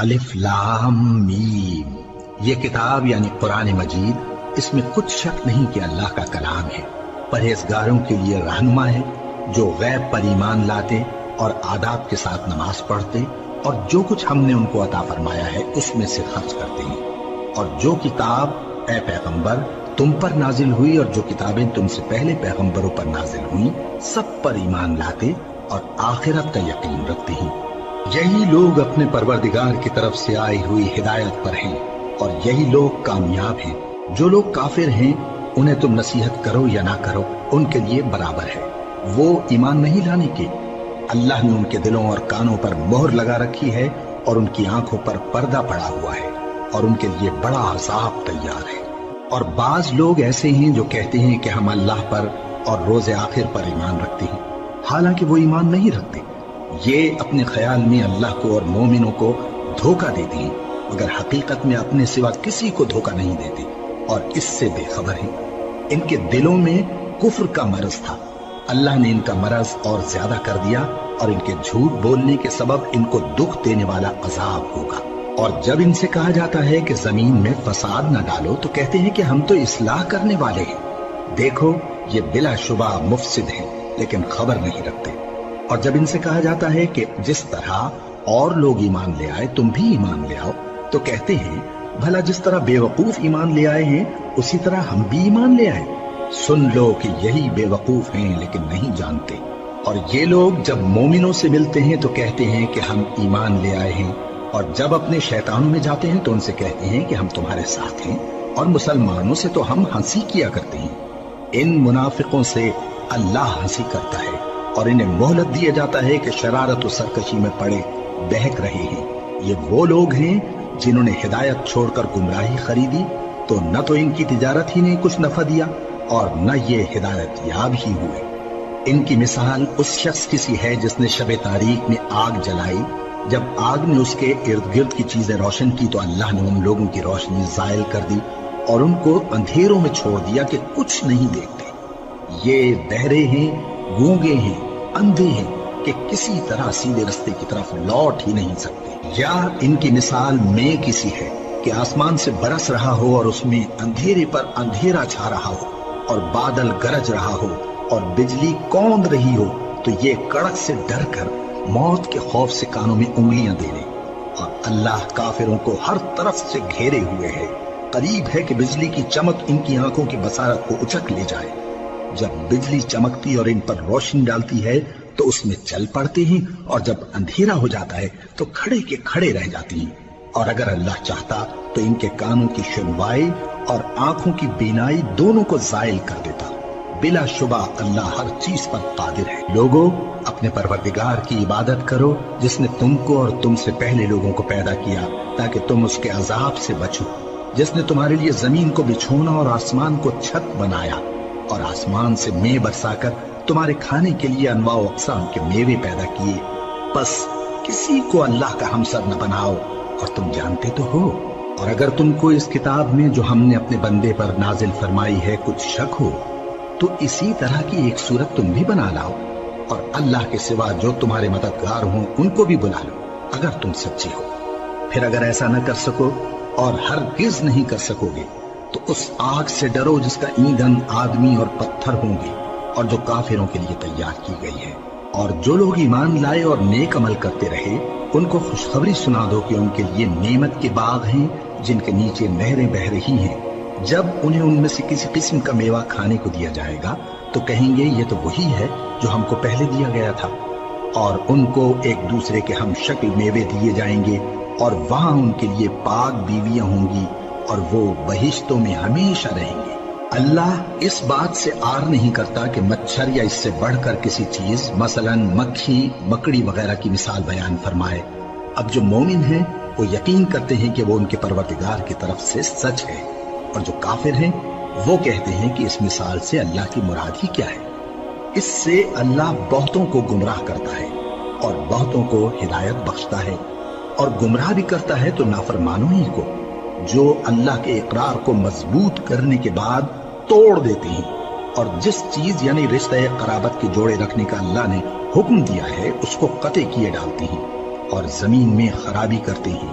الف لام میم، یہ کتاب یعنی قرآن مجید، اس میں کچھ شک نہیں کہ اللہ کا کلام ہے، پرہیزگاروں کے لیے رہنما ہے، جو غیب پر ایمان لاتے اور آداب کے ساتھ نماز پڑھتے اور جو کچھ ہم نے ان کو عطا فرمایا ہے اس میں سے خرچ کرتے ہیں، اور جو کتاب اے پیغمبر تم پر نازل ہوئی اور جو کتابیں تم سے پہلے پیغمبروں پر نازل ہوئیں سب پر ایمان لاتے اور آخرت کا یقین رکھتے ہیں۔ یہی لوگ اپنے پروردگار کی طرف سے آئی ہوئی ہدایت پر ہیں اور یہی لوگ کامیاب ہیں۔ جو لوگ کافر ہیں انہیں تم نصیحت کرو یا نہ کرو ان کے لیے برابر ہے، وہ ایمان نہیں لانے کے۔ اللہ نے ان کے دلوں اور کانوں پر مہر لگا رکھی ہے اور ان کی آنکھوں پر پردہ پڑا ہوا ہے اور ان کے لیے بڑا عذاب تیار ہے۔ اور بعض لوگ ایسے ہیں جو کہتے ہیں کہ ہم اللہ پر اور روز آخر پر ایمان رکھتے ہیں، حالانکہ وہ ایمان نہیں رکھتے۔ یہ اپنے خیال میں اللہ کو اور مومنوں کو دھوکہ دیتے ہیں، مگر حقیقت میں اپنے سوا کسی کو دھوکہ نہیں دیتے اور اس سے بے خبر ہیں۔ ان کے دلوں میں کفر کا مرض تھا، اللہ نے ان کا مرض اور زیادہ کر دیا اور ان کے جھوٹ بولنے کے سبب ان کو دکھ دینے والا عذاب ہوگا۔ اور جب ان سے کہا جاتا ہے کہ زمین میں فساد نہ ڈالو تو کہتے ہیں کہ ہم تو اصلاح کرنے والے ہیں۔ دیکھو یہ بلا شبہ مفسد ہیں لیکن خبر نہیں رکھتے۔ اور جب ان سے کہا جاتا ہے کہ جس طرح اور لوگ ایمان لے آئے تم بھی ایمان لے آؤ تو کہتے ہیں بھلا جس طرح بے وقوف ایمان لے آئے ہیں اسی طرح ہم بھی ایمان لے آئے۔ سن لو کہ یہی بے وقوف ہیں لیکن نہیں جانتے۔ اور یہ لوگ جب مومنوں سے ملتے ہیں تو کہتے ہیں کہ ہم ایمان لے آئے ہیں، اور جب اپنے شیطانوں میں جاتے ہیں تو ان سے کہتے ہیں کہ ہم تمہارے ساتھ ہیں، اور مسلمانوں سے تو ہم ہنسی کیا کرتے ہیں۔ ان منافقوں سے اللہ ہنسی کرتا ہے اور انہیں مہلت دیا جاتا ہے کہ شرارت و سرکشی میں پڑے بہک رہے ہیں۔ یہ وہ لوگ ہیں جنہوں نے ہدایت چھوڑ کر گمراہی خریدی، تو نہ تو ان کی تجارت ہی نے کچھ نفع دیا اور نہ یہ ہدایت یاب ہی ہوئے۔ ان کی مثال اس شخص کی سی ہے جس نے شب تاریک میں آگ جلائی، جب آگ نے اس کے ارد گرد کی چیزیں روشن کی تو اللہ نے ان لوگوں کی روشنی زائل کر دی اور ان کو اندھیروں میں چھوڑ دیا کہ کچھ نہیں دیکھتے۔ یہ بہرے ہیں، گونگے ہیں، اندھے ہیں کہ کسی طرح سیدھے رستے کی طرف لوٹ ہی نہیں سکتے۔ یا ان کی مثال میں کسی ہے کہ آسمان سے برس رہا ہو اور اس میں اندھیرے پر اندھیرا چھا رہا ہو اور بادل گرج رہا ہو اور بجلی کوند رہی ہو تو یہ کڑک سے ڈر کر موت کے خوف سے کانوں میں انگلیاں دے لے۔ اور اللہ کافروں کو ہر طرف سے گھیرے ہوئے ہے، قریب ہے کہ بجلی کی چمک ان کی آنکھوں کی بصارت کو اچک لے جائے۔ جب بجلی چمکتی اور ان پر روشنی ڈالتی ہے تو اس میں چل پڑتے ہیں، اور جب اندھیرا ہو جاتا ہے تو کھڑے کے کھڑے رہ جاتے ہیں۔ اور اگر اللہ چاہتا تو ان کے کانوں کی سنوائی اور آنکھوں کی بینائی دونوں کو زائل کر دیتا۔ بلا شبہ اللہ ہر چیز پر قادر ہے۔ لوگوں اپنے پروردگار کی عبادت کرو جس نے تم کو اور تم سے پہلے لوگوں کو پیدا کیا تاکہ تم اس کے عذاب سے بچو، جس نے تمہارے لیے زمین کو بچھونا اور آسمان کو چھت بنایا اور آسمان سے مے برسا کر تمہارے کھانے کے لیے انواع و اقسام کے میوے پیدا کیے۔ بس کسی کو اللہ کا ہمسر نہ بناؤ اور تم جانتے تو ہو۔ اور اگر تم کو اس کتاب میں جو ہم نے اپنے بندے پر نازل فرمائی ہے کچھ شک ہو تو اسی طرح کی ایک صورت تم بھی بنا لاؤ اور اللہ کے سوا جو تمہارے مددگار ہوں ان کو بھی بلا لو اگر تم سچے ہو۔ پھر اگر ایسا نہ کر سکو اور ہرگز نہیں کر سکو گے تو اس آگ سے ڈرو جس کا ایندھن آدمی اور پتھر ہوں گے اور جو کافروں کے لیے تیار کی گئی ہے۔ اور جو لوگ ایمان لائے اور نیک عمل کرتے رہے ان کو خوشخبری سنا دو کہ ان کے لیے نعمت کے باغ ہیں جن کے نیچے نہریں بہہ رہی ہیں۔ جب انہیں ان میں سے کسی قسم کا میوہ کھانے کو دیا جائے گا تو کہیں گے یہ تو وہی ہے جو ہم کو پہلے دیا گیا تھا، اور ان کو ایک دوسرے کے ہم شکل میوے دیے جائیں گے اور وہاں ان کے لیے پاک بیویاں ہوں گی اور وہ بہشتوں میں ہمیشہ رہیں گے۔ اللہ اس بات سے آر نہیں کرتا کہ مچھر یا اس سے بڑھ کر کسی چیز مثلا مکھی مکڑی وغیرہ کی مثال بیان فرمائے۔ اب جو مومن ہیں وہ یقین کرتے ہیں کہ وہ ان کے پروردگار کی طرف سے سچ ہے، اور جو کافر ہیں وہ کہتے ہیں کہ اس مثال سے اللہ کی مراد ہی کیا ہے۔ اس سے اللہ بہتوں کو گمراہ کرتا ہے اور بہتوں کو ہدایت بخشتا ہے، اور گمراہ بھی کرتا ہے تو نافرمانوں ہی کو، جو اللہ کے اقرار کو مضبوط کرنے کے بعد توڑ دیتے ہیں، اور جس چیز یعنی رشتہ قرابت کے جوڑے رکھنے کا اللہ نے حکم دیا ہے اس کو قطع کیے ڈالتے ہیں، اور زمین میں خرابی کرتے ہیں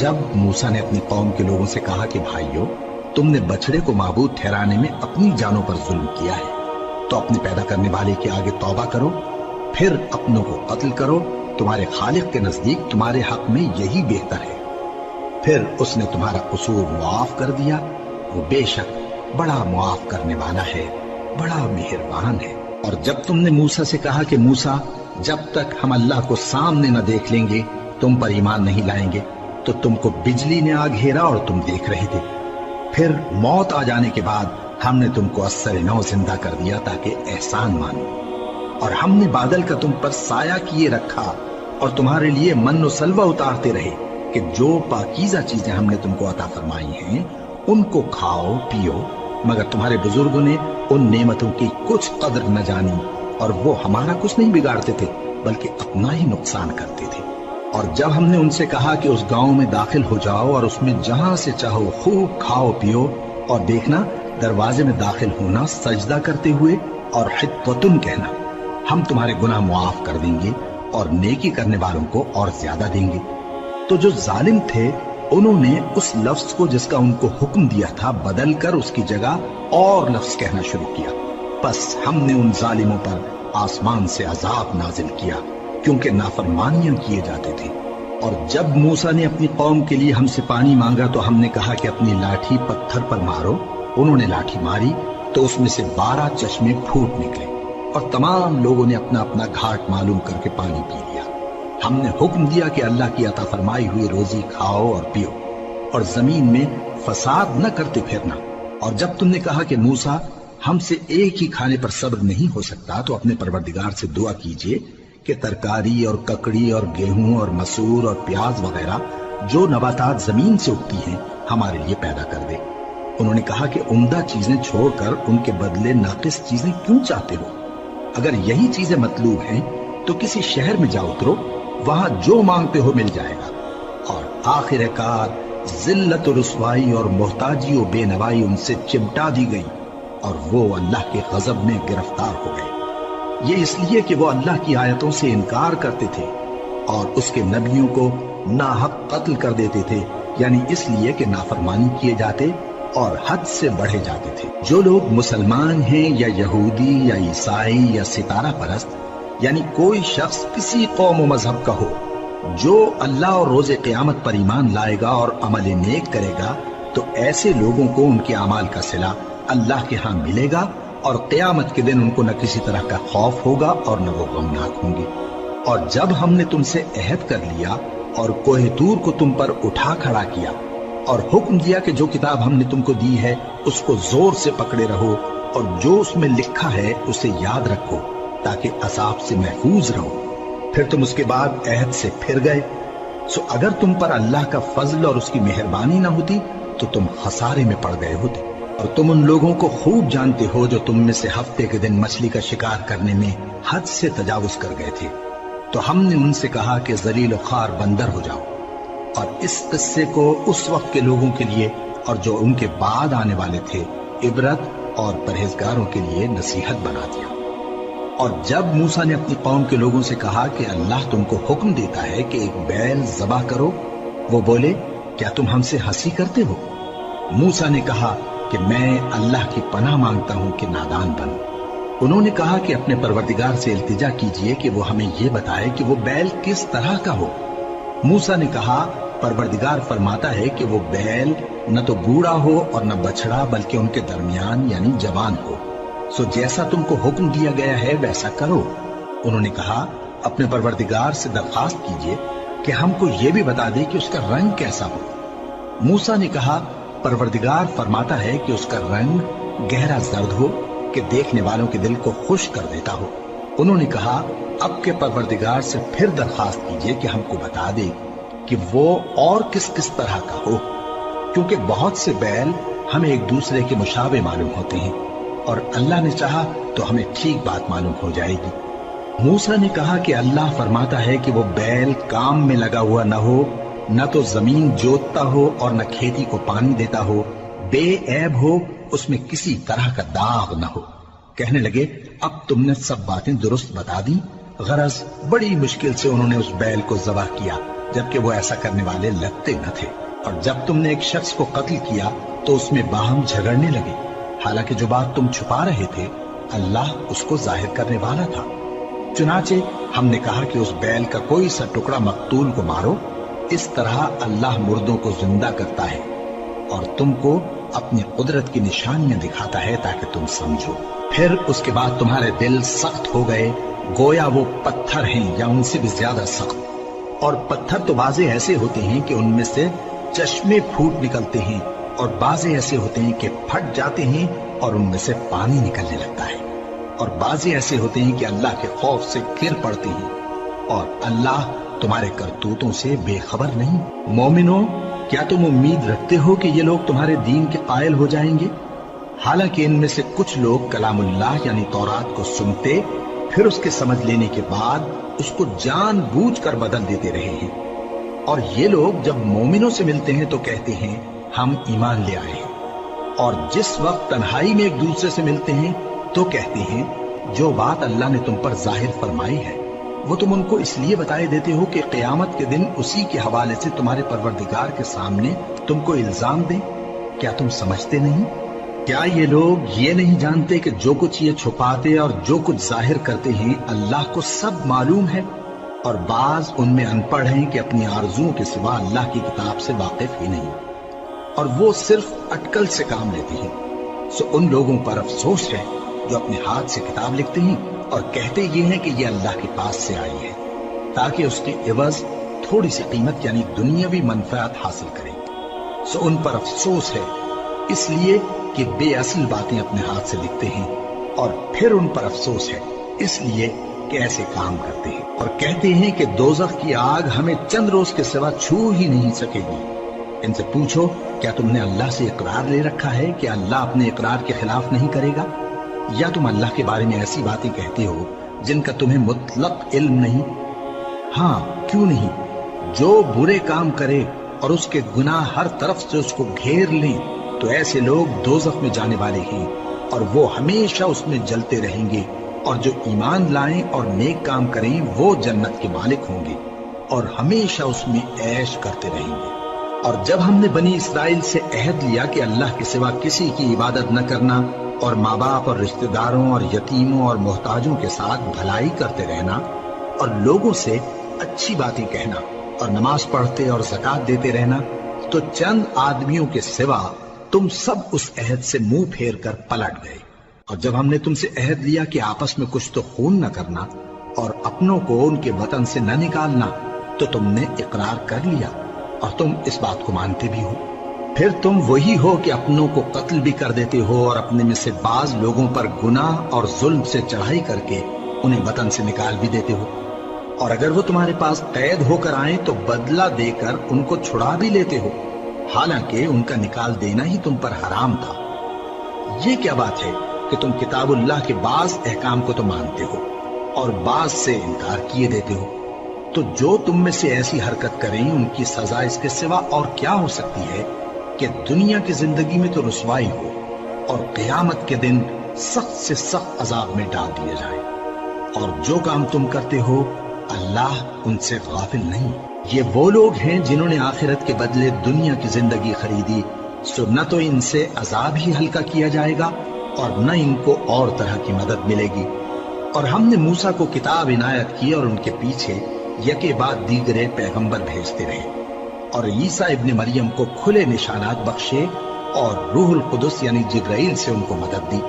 جب موسیٰ نے اپنی قوم کے لوگوں سے کہا کہ بھائیو، تم نے بچڑے کو معبود ٹھہرانے میں اپنی جانوں پر ظلم کیا ہے، تو اپنے پیدا کرنے والے کے آگے توبہ کرو، پھر اپنوں کو قتل کرو، تمہارے خالق کے نزدیک تمہارے حق میں یہی بہتر ہے۔ پھر اس نے تمہارا قصور معاف کر دیا، وہ بے شک بڑا معاف کرنے والا ہے، بڑا مہربان ہے۔ اور جب تم نے موسیٰ سے کہا کہ موسیٰ، جب تک ہم اللہ کو سامنے نہ دیکھ لیں گے تم پر ایمان نہیں لائیں گے، تو تم کو بجلی نے آ گھیرا اور تم دیکھ رہے تھے، پھر موت آ جانے کے بعد ہم نے تم کو اثر نو زندہ کر دیا تاکہ احسان مانو، اور ہم نے بادل کا تم پر سایہ کیے رکھا اور تمہارے لیے من و سلوہ اتارتے رہے کہ جو پاکیزہ چیزیں ہم نے تم کو عطا فرمائی ہیں ان کو کھاؤ پیو، مگر تمہارے بزرگوں نے ان نعمتوں کی کچھ قدر نہ جانی، اور وہ ہمارا کچھ نہیں بگاڑتے تھے بلکہ اپنا ہی نقصان کرتے تھے۔ اور جب ہم نے ان سے کہا کہ اس گاؤں میں داخل ہو جاؤ اور اس میں جہاں سے چاہو خوب کھاؤ پیو، اور دیکھنا دروازے میں داخل ہونا سجدہ کرتے ہوئے اور حطوۃ کہنا، ہم تمہارے گناہ معاف کر دیں گے اور نیکی کرنے والوں کو اور زیادہ دیں گے، تو جو ظالم تھے انہوں نے اس لفظ کو جس کا ان کو حکم دیا تھا بدل کر اس کی جگہ اور لفظ کہنا شروع کیا، بس ہم نے ان ظالموں پر آسمان سے عذاب نازل کیا کیونکہ نافرمانیاں کیے جاتے تھے۔ اور جب موسیٰ نے اپنی قوم کے لیے ہم سے پانی مانگا تو ہم نے کہا کہ اپنی لاٹھی پتھر پر مارو، انہوں نے لاٹھی ماری تو اس میں سے 12 چشمے پھوٹ نکلے، اور تمام لوگوں نے اپنا اپنا گھاٹ معلوم کر کے پانی پی لیا۔ ہم نے حکم دیا کہ اللہ کی عطا فرمائی ہوئی روزی کھاؤ اور پیو، اور زمین میں فساد نہ کرتے پھرنا۔ اور جب تم نے کہا کہ موسیٰ، ہم سے ایک ہی کھانے پر صبر نہیں ہو سکتا، تو اپنے پروردگار سے دعا کیجئے کہ ترکاری اور ککڑی اور گیہوں اور مسور اور پیاز وغیرہ جو نباتات زمین سے اگتی ہیں ہمارے لیے پیدا کر دے۔ انہوں نے کہا کہ عمدہ چیزیں چھوڑ کر ان کے بدلے ناقص چیزیں کیوں چاہتے ہو؟ اگر یہی چیزیں مطلوب ہیں تو کسی شہر میں جا اترو، وہاں جو مانگتے ہو مل جائے گا۔ اور آخر کار ذلت و رسوائی اور محتاجی و بے نوائی ان سے چمٹا دی گئی، اور وہ اللہ کے غضب میں گرفتار ہو گئے، یہ اس لیے کہ وہ اللہ کی آیتوں سے انکار کرتے تھے اور اس کے نبیوں کو ناحق قتل کر دیتے تھے، یعنی اس لیے کہ نافرمانی کیے جاتے اور حد سے بڑھے جاتے تھے۔ جو لوگ مسلمان ہیں یا یہودی یا عیسائی یا ستارہ پرست، یعنی کوئی شخص کسی قوم و مذہب کا ہو، جو اللہ اور روز قیامت پر ایمان لائے گا اور عمل نیک کرے گا، تو ایسے لوگوں کو ان کے اعمال کا صلہ اللہ کے ہاں ملے گا، اور قیامت کے دن ان کو نہ کسی طرح کا خوف ہوگا اور نہ وہ غمناک ہوں گے۔ اور جب ہم نے تم سے عہد کر لیا اور کوہ طور کو تم پر اٹھا کھڑا کیا اور حکم دیا کہ جو کتاب ہم نے تم کو دی ہے اس کو زور سے پکڑے رہو، اور جو اس میں لکھا ہے اسے یاد رکھو تاکہ عذاب سے محفوظ رہو، پھر تم اس کے بعد عہد سے پھر گئے، سو اگر تم پر اللہ کا فضل اور اس کی مہربانی نہ ہوتی تو تم خسارے میں پڑ گئے ہوتے۔ اور تم ان لوگوں کو خوب جانتے ہو جو تم میں سے ہفتے کے دن مچھلی کا شکار کرنے میں حد سے تجاوز کر گئے تھے، تو ہم نے ان سے کہا کہ ذلیل و خوار بندر ہو جاؤ، اور اس قصے کو اس وقت کے لوگوں کے لیے اور جو ان کے بعد آنے والے تھے عبرت اور پرہیزگاروں کے لیے نصیحت بنا دیا۔ اور جب موسیٰ نے اپنی قوم کے لوگوں سے کہا کہ اللہ تم کو حکم دیتا ہے کہ ایک بیل ذبح کرو، وہ بولے کیا تم ہم سے ہنسی کرتے ہو؟ موسیٰ نے کہا کہ میں اللہ کی پناہ مانگتا ہوں کہ نادان بنوں۔ انہوں نے کہا کہ اپنے پروردگار سے التجا کیجئے کہ وہ ہمیں یہ بتائے کہ وہ بیل کس طرح کا ہو۔ موسیٰ نے کہا پروردگار فرماتا ہے کہ وہ بیل نہ تو بوڑھا ہو اور نہ بچڑا بلکہ ان کے درمیان یعنی جوان ہو، سو جیسا تم کو حکم دیا گیا ہے ویسا کرو۔ انہوں نے کہا اپنے پروردگار سے درخواست کیجئے کہ ہم کو یہ بھی بتا دے کہ اس کا رنگ کیسا ہو۔ موسیٰ نے کہا پروردگار فرماتا ہے کہ اس کا رنگ گہرا زرد ہو کہ دیکھنے والوں کے دل کو خوش کر دیتا ہو۔ انہوں نے کہا اب کے پروردگار سے پھر درخواست کیجئے کہ ہم کو بتا دے کہ وہ اور کس کس طرح کا ہو، کیونکہ بہت سے بیل ہمیں ایک دوسرے کے مشابہ معلوم ہوتے ہیں، اور اللہ نے چاہا تو ہمیں ٹھیک بات معلوم ہو جائے گی۔ موسیٰ نے کہا کہ اللہ فرماتا ہے کہ وہ بیل کام میں لگا ہوا نہ ہو، نہ تو زمین جوتتا ہو اور نہ کھیتی کو پانی دیتا ہو، بے عیب ہو، اس میں کسی طرح کا داغ نہ ہو۔ کہنے لگے اب تم نے سب باتیں درست بتا دی۔ غرض بڑی مشکل سے انہوں نے اس بیل کو ذبح کیا، جبکہ وہ ایسا کرنے والے لگتے نہ تھے۔ اور جب تم نے ایک شخص کو قتل کیا تو اس میں باہم جھگڑنے لگے، حالانکہ جو بات تم چھپا رہے تھے اللہ اس کو ظاہر کرنے والا تھا۔ چنانچہ ہم نے کہا کہ اس بیل کا کوئی سا ٹکڑا مقتول کو مارو، اس طرح اللہ مردوں کو زندہ کرتا ہے اور تم کو اپنی قدرت کی نشانیاں دکھاتا ہے تاکہ تم سمجھو۔ پھر اس کے بعد تمہارے دل سخت ہو گئے، گویا وہ پتھر ہیں یا ان سے بھی زیادہ سخت۔ اور پتھر تو بعضے ایسے ہوتے ہیں کہ ان میں سے چشمے پھوٹ نکلتے ہیں، اور بعضے ایسے ہوتے ہیں کہ پھٹ جاتے ہیں اور ان میں سے پانی نکلنے لگتا ہے، اور بعضے ایسے ہوتے ہیں کہ اللہ کے خوف سے گر پڑتے ہیں، اور اللہ تمہارے کرتوتوں سے بے خبر نہیں۔ مومنو، کیا تم امید رکھتے ہو کہ یہ لوگ تمہارے دین کے قائل ہو جائیں گے؟ حالانکہ ان میں سے کچھ لوگ کلام اللہ یعنی تورات کو سنتے، پھر اس کے سمجھ لینے کے بعد اس کو جان بوجھ کر بدل دیتے رہے ہیں، اور یہ لوگ جب مومنوں سے ملتے ہیں تو کہتے ہیں ہم ایمان لے آئے ہیں، اور جس وقت تنہائی میں ایک دوسرے سے ملتے ہیں تو کہتے ہیں جو بات اللہ نے تم پر ظاہر فرمائی ہے وہ تم ان کو اس لیے بتائے دیتے ہو کہ قیامت کے دن اسی کے حوالے سے تمہارے پروردگار کے سامنے تم کو الزام دیں۔ کیا تم سمجھتے نہیں؟ کیا یہ لوگ یہ نہیں جانتے کہ جو کچھ یہ چھپاتے اور جو کچھ ظاہر کرتے ہیں اللہ کو سب معلوم ہے؟ اور بعض ان میں ان پڑھ ہیں کہ اپنی آرزوؤں کے سوا اللہ کی کتاب سے واقف ہی نہیں، اور وہ صرف اٹکل سے کام لیتے ہیں۔ سو ان لوگوں پر افسوس ہے جو اپنے ہاتھ سے کتاب لکھتے ہیں اور کہتے یہ ہیں کہ یہ اللہ کے پاس سے آئی ہے، تاکہ اس کے عوض تھوڑی سی قیمت یعنی دنیاوی منفعت حاصل کریں۔ سو ان پر افسوس ہے اس لیے کہ بے اصل باتیں اپنے ہاتھ سے لکھتے ہیں، اور پھر ان پر افسوس ہے اس لیے کہ ایسے کام کرتے ہیں، اور کہتے ہیں کہ دوزخ کی آگ ہمیں چند روز کے سوا چھو ہی نہیں سکے گی۔ ان سے پوچھو کیا تم نے اللہ سے اقرار لے رکھا ہے کہ اللہ اپنے اقرار کے خلاف نہیں کرے گا؟ یا تم اللہ کے بارے میں ایسی باتیں کہتے ہو جن کا تمہیں مطلق علم نہیں؟ ہاں کیوں نہیں، جو برے کام کرے اور اس کے گناہ ہر طرف سے اس کو گھیر لیں تو ایسے لوگ دوزخ میں جانے والے ہیں، اور وہ ہمیشہ اس میں جلتے رہیں گے، اور جو ایمان لائیں اور نیک کام کریں وہ جنت کے مالک ہوں گے اور ہمیشہ اس میں عیش کرتے رہیں گے۔ اور جب ہم نے بنی اسرائیل سے عہد لیا کہ اللہ کے سوا کسی کی عبادت نہ کرنا، اور ماں باپ اور رشتہ داروں اور یتیموں اور محتاجوں کے ساتھ بھلائی کرتے رہنا، اور لوگوں سے اچھی باتیں کہنا، اور نماز پڑھتے اور زکوٰۃ دیتے رہنا، تو چند آدمیوں کے سوا تم سب اس عہد سے منہ پھیر کر پلٹ گئے۔ اور جب ہم نے تم سے عہد لیا کہ آپس میں کچھ تو خون نہ کرنا اور اپنوں کو ان کے وطن سے نہ نکالنا، تو تم نے اقرار کر لیا اور تم اس بات کو مانتے بھی ہو۔ پھر تم وہی ہو کہ اپنوں کو قتل بھی کر دیتے ہو، اور اپنے میں سے بعض لوگوں پر گناہ اور ظلم سے چڑھائی کر کے انہیں وطن سے نکال بھی دیتے ہو، اور اگر وہ تمہارے پاس قید ہو کر آئیں تو بدلہ دے کر ان کو چھڑا بھی لیتے ہو، حالانکہ ان کا نکال دینا ہی تم پر حرام تھا۔ یہ کیا بات ہے کہ تم کتاب اللہ کے بعض احکام کو تو مانتے ہو اور بعض سے انکار کیے دیتے ہو؟ تو جو تم میں سے ایسی حرکت کریں ان کی سزا اس کے سوا اور کیا ہو سکتی ہے کہ دنیا کی زندگی میں تو رسوائی ہو اور قیامت کے دن سخت سے سخت عذاب میں ڈال دیے جائیں۔ اور جو کام تم کرتے ہو اللہ ان سے غافل نہیں۔ یہ وہ لوگ ہیں جنہوں نے آخرت کے بدلے دنیا کی زندگی خریدی، سو نہ تو ان سے عذاب ہی ہلکا کیا جائے گا اور نہ ان کو اور طرح کی مدد ملے گی۔ اور ہم نے موسیٰ کو کتاب عنایت کی اور ان کے پیچھے یکے بعد دیگرے پیغمبر بھیجتے رہے، اور عیسیٰ ابن مریم کو کھلے نشانات بخشے اور روح القدس یعنی جبرائیل سے ان کو مدد دی۔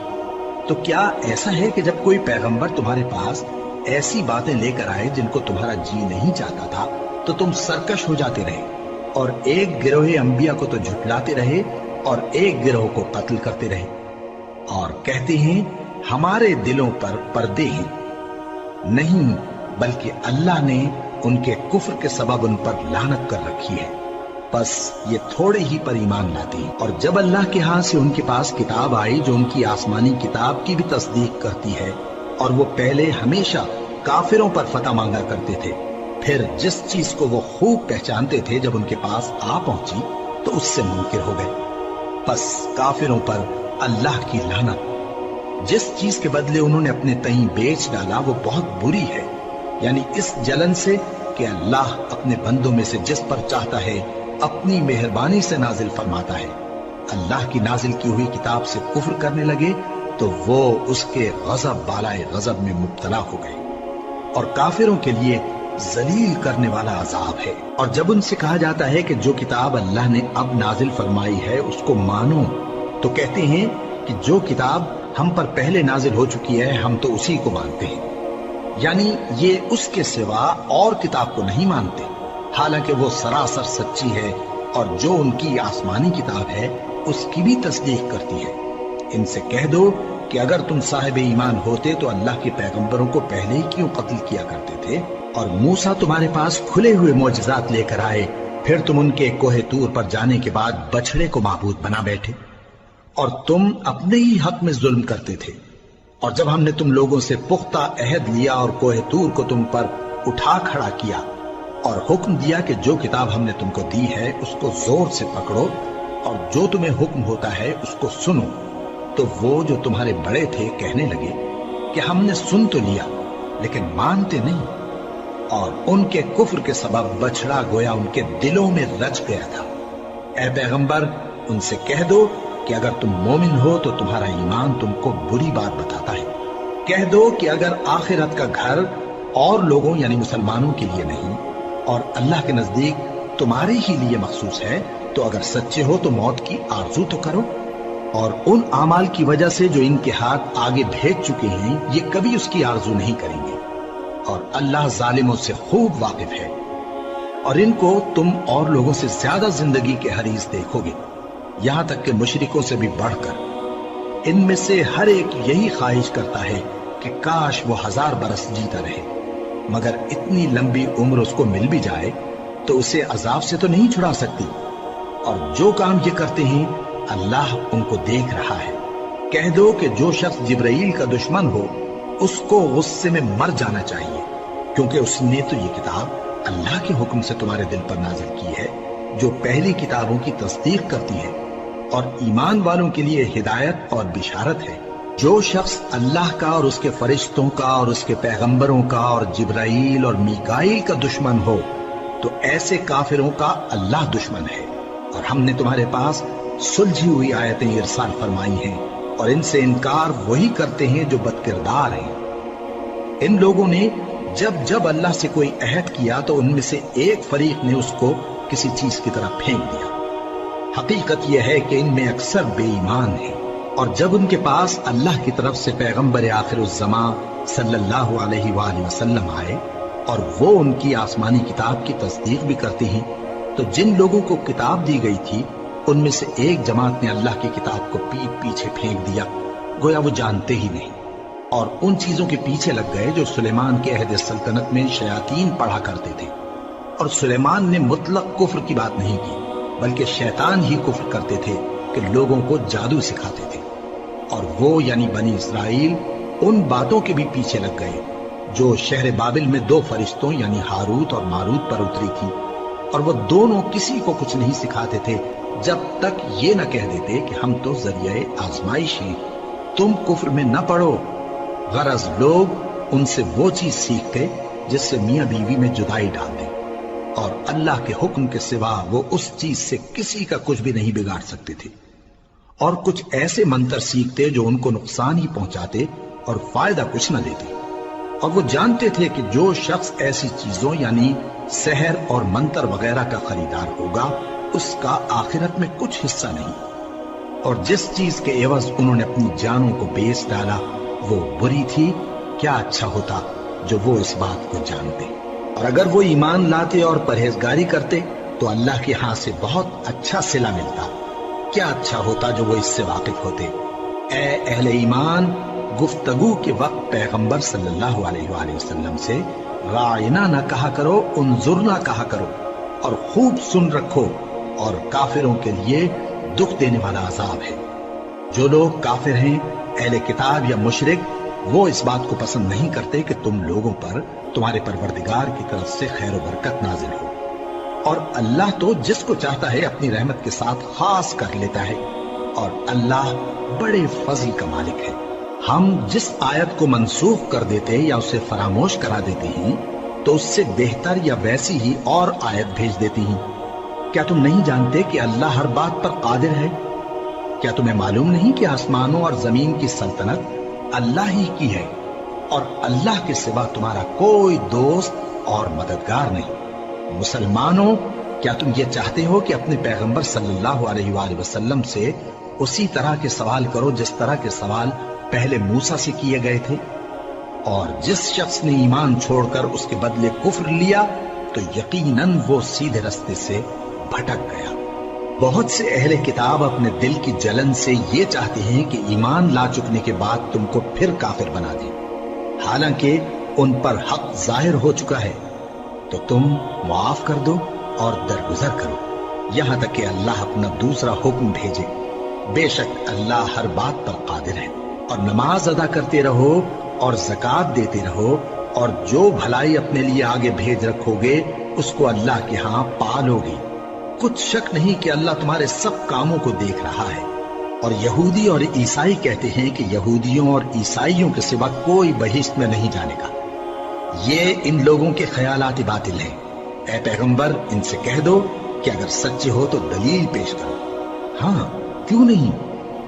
تو کیا ایسا ہے کہ جب کوئی پیغمبر تمہارے پاس ایسی باتیں لے کر آئے جن کو تمہارا جی نہیں چاہتا تھا تو تم سرکش ہو جاتے رہے، اور ایک گروہ انبیاء کو تو جھٹلاتے رہے اور ایک گروہ کو قتل کرتے رہے، اور کہتے ہیں ہمارے دلوں پر پردے ہیں؟ نہیں، بلکہ اللہ نے ان کے کفر کے سبب ان پر لعنت کر رکھی ہے، بس یہ تھوڑے ہی پر ایمان لاتے ہیں۔ اور جب اللہ کے ہاں سے ان کے پاس کتاب آئی جو ان کی آسمانی کتاب کی بھی تصدیق کرتی ہے، اور وہ پہلے ہمیشہ کافروں پر فتح مانگا کرتے تھے، پھر جس چیز کو وہ خوب پہچانتے تھے جب ان کے پاس آ پہنچی تو اس سے منکر ہو گئے، بس کافروں پر اللہ کی لعنت۔ جس چیز کے بدلے انہوں نے اپنے تئیں بیچ ڈالا وہ بہت بری ہے، یعنی اس جلن سے کہ اللہ اپنے بندوں میں سے جس پر چاہتا ہے اپنی مہربانی سے نازل فرماتا ہے۔ اللہ کی نازل کی ہوئی کتاب سے کفر کرنے لگے تو وہ اس کے غضب بالائے غضب میں مبتلا ہو گئے، اور کافروں کے لیے ذلیل کرنے والا عذاب ہے۔ اور جب ان سے کہا جاتا ہے کہ جو کتاب اللہ نے اب نازل فرمائی ہے اس کو مانو، تو کہتے ہیں کہ جو کتاب ہم پر پہلے نازل ہو چکی ہے ہم تو اسی کو مانتے ہیں، یعنی یہ اس کے سوا اور کتاب کو نہیں مانتے، حالانکہ وہ سراسر سچی ہے، اور جو ان کی آسمانی کتاب ہے اس کی بھی تصدیق کرتی ہے۔ ان سے کہہ دو کہ اگر تم صاحب ایمان ہوتے تو اللہ کے پیغمبروں کو پہلے ہی کیوں قتل کیا کرتے تھے؟ اور موسیٰ تمہارے پاس کھلے ہوئے معجزات لے کر آئے، پھر تم ان کے کوہ طور پر جانے کے بعد بچڑے کو معبود بنا بیٹھے، اور تم اپنے ہی حق میں ظلم کرتے تھے۔ اور جب ہم نے تم لوگوں سے پختہ عہد لیا اور کوہ طور کو تم پر اٹھا کھڑا کیا اور حکم دیا کہ جو کتاب ہم نے تم کو دی ہے اس کو زور سے پکڑو اور جو تمہیں حکم ہوتا ہے اس کو سنو، تو وہ جو تمہارے بڑے تھے کہنے لگے کہ ہم نے سن تو لیا لیکن مانتے نہیں، اور ان کے کفر کے سبب بچڑا گویا ان کے دلوں میں رچ گیا تھا۔ اے پیغمبر ان سے کہہ دو کہ اگر تم مومن ہو تو تمہارا ایمان تم کو بری بات بتاتا ہے۔ کہہ دو کہ اگر آخرت کا گھر اور لوگوں یعنی مسلمانوں کے لیے نہیں اور اللہ کے نزدیک تمہارے ہی لیے مخصوص ہے تو اگر سچے ہو تو موت کی آرزو تو کرو، اور ان اعمال کی وجہ سے جو ان کے ہاتھ آگے بھیج چکے ہیں یہ کبھی اس کی آرزو نہیں کریں گے، اور اللہ ظالموں سے خوب واقف ہے۔ اور ان کو تم اور لوگوں سے زیادہ زندگی کے حریص دیکھو گے، یہاں تک کہ مشرکوں سے بھی بڑھ کر۔ ان میں سے ہر ایک یہی خواہش کرتا ہے کہ کاش وہ 1000 برس جیتا رہے، مگر اتنی لمبی عمر اس کو مل بھی جائے تو اسے عذاب سے تو نہیں چھڑا سکتی، اور جو کام یہ کرتے ہیں اللہ ان کو دیکھ رہا ہے۔ کہہ دو کہ جو شخص جبرائیل کا دشمن ہو اس کو غصے میں مر جانا چاہیے، کیونکہ اس نے تو یہ کتاب اللہ کے حکم سے تمہارے دل پر نازل کی ہے جو پہلی کتابوں کی تصدیق کرتی ہے اور ایمان والوں کے لیے ہدایت اور بشارت ہے۔ جو شخص اللہ کا اور اس کے فرشتوں کا اور اس کے پیغمبروں کا اور جبرائیل اور میکائیل کا دشمن ہو تو ایسے کافروں کا اللہ دشمن ہے۔ اور ہم نے تمہارے پاس سلجھی ہوئی آیتیں ارسال فرمائی ہیں، اور ان سے انکار وہی کرتے ہیں جو بد کردار ہیں۔ ان لوگوں نے جب جب اللہ سے کوئی عہد کیا تو ان میں سے ایک فریق نے اس کو کسی چیز کی طرح پھینک دیا۔ حقیقت یہ ہے کہ ان میں اکثر بے ایمان ہیں، اور جب ان کے پاس اللہ کی طرف سے پیغمبر آخر الزماں صلی اللہ علیہ وآلہ وسلم آئے اور وہ ان کی آسمانی کتاب کی تصدیق بھی کرتے ہیں، تو جن لوگوں کو کتاب دی گئی تھی ان میں سے ایک جماعت نے اللہ کی کتاب کو پیٹ پیچھے پھینک دیا، گویا وہ جانتے ہی نہیں، اور ان چیزوں کے پیچھے لگ گئے جو سلیمان کے عہد سلطنت میں شیاطین پڑھا کرتے تھے۔ اور سلیمان نے مطلق کفر کی بات نہیں کی، بلکہ شیطان ہی کفر کرتے تھے کہ لوگوں کو جادو سکھاتے تھے، اور وہ یعنی بنی اسرائیل ان باتوں کے بھی پیچھے لگ گئے جو شہر بابل میں 2 فرشتوں یعنی ہاروت اور ماروت پر اتری تھی، اور وہ دونوں کسی کو کچھ نہیں سکھاتے تھے جب تک یہ نہ کہہ دیتے کہ ہم تو ذریعہ آزمائش ہیں، تم کفر میں نہ پڑو۔ غرض لوگ ان سے وہ چیز سیکھتے جس سے میاں بیوی میں جدائی ڈال دیں، اور اللہ کے حکم کے سوا وہ اس چیز سے کسی کا کچھ بھی نہیں بگاڑ سکتے تھے، اور کچھ ایسے منتر سیکھتے جو ان کو نقصان ہی پہنچاتے اور فائدہ کچھ نہ دیتے، اور وہ جانتے تھے کہ جو شخص ایسی چیزوں یعنی سحر اور منتر وغیرہ کا خریدار ہوگا اس کا آخرت میں کچھ حصہ نہیں، اور جس چیز کے عوض انہوں نے اپنی جانوں کو بیچ ڈالا وہ بری تھی، کیا اچھا ہوتا جو وہ اس بات کو جانتے۔ اور اگر وہ ایمان لاتے اور پرہیزگاری کرتے تو اللہ کے ہاں سے بہت اچھا صلہ ملتا، کیا اچھا ہوتا جو وہ اس سے واقف ہوتے۔ اے اہل ایمان، گفتگو کے وقت پیغمبر صلی اللہ علیہ وآلہ وسلم سے راعنا نہ کہا کرو، انظرنا کہا کرو، اور خوب سن رکھو، اور کافروں کے لیے دکھ دینے والا عذاب ہے۔ جو لوگ کافر ہیں، اہل کتاب یا مشرک، وہ اس بات کو پسند نہیں کرتے کہ تم لوگوں پر تمہارے پروردگار کی طرف سے خیر و برکت نازل ہو، اور اللہ تو جس کو چاہتا ہے اپنی رحمت کے ساتھ خاص کر لیتا ہے، اور اللہ بڑے فضل کا مالک ہے۔ ہم جس آیت کو منسوخ کر دیتے یا اسے فراموش کرا دیتے ہیں تو اس سے بہتر یا ویسی ہی اور آیت بھیج دیتی ہیں۔ کیا تم نہیں جانتے کہ اللہ ہر بات پر قادر ہے؟ کیا تمہیں معلوم نہیں کہ آسمانوں اور زمین کی سلطنت اللہ ہی کی ہے، اور اللہ کے سوا تمہارا کوئی دوست اور مددگار نہیں؟ مسلمانوں، کیا تم یہ چاہتے ہو کہ اپنے پیغمبر صلی اللہ علیہ وآلہ وسلم سے اسی طرح کے سوال کرو جس طرح کے سوال پہلے موسیٰ سے کیے گئے تھے؟ اور جس شخص نے ایمان چھوڑ کر اس کے بدلے کفر لیا تو یقیناً وہ سیدھے رستے سے بھٹک گیا۔ بہت سے اہل کتاب اپنے دل کی جلن سے یہ چاہتے ہیں کہ ایمان لا چکنے کے بعد تم کو پھر کافر بنا دیں، حالانکہ ان پر حق ظاہر ہو چکا ہے۔ تو تم معاف کر دو اور درگزر کرو یہاں تک کہ اللہ اپنا دوسرا حکم بھیجے۔ بے شک اللہ ہر بات پر قادر ہے۔ اور نماز ادا کرتے رہو اور زکوٰۃ دیتے رہو، اور جو بھلائی اپنے لیے آگے بھیج رکھو گے اس کو اللہ کے ہاں پالو گے۔ کچھ شک نہیں کہ اللہ تمہارے سب کاموں کو دیکھ رہا ہے۔ اور یہودی اور عیسائی کہتے ہیں کہ یہودیوں اور عیسائیوں کے سوا کوئی بہشت میں نہیں جانے کا۔ یہ ان لوگوں کے خیالات باطل ہیں۔ اے پیغمبر، ان سے کہہ دو کہ اگر سچے ہو تو دلیل پیش کرو۔ ہاں، کیوں نہیں؟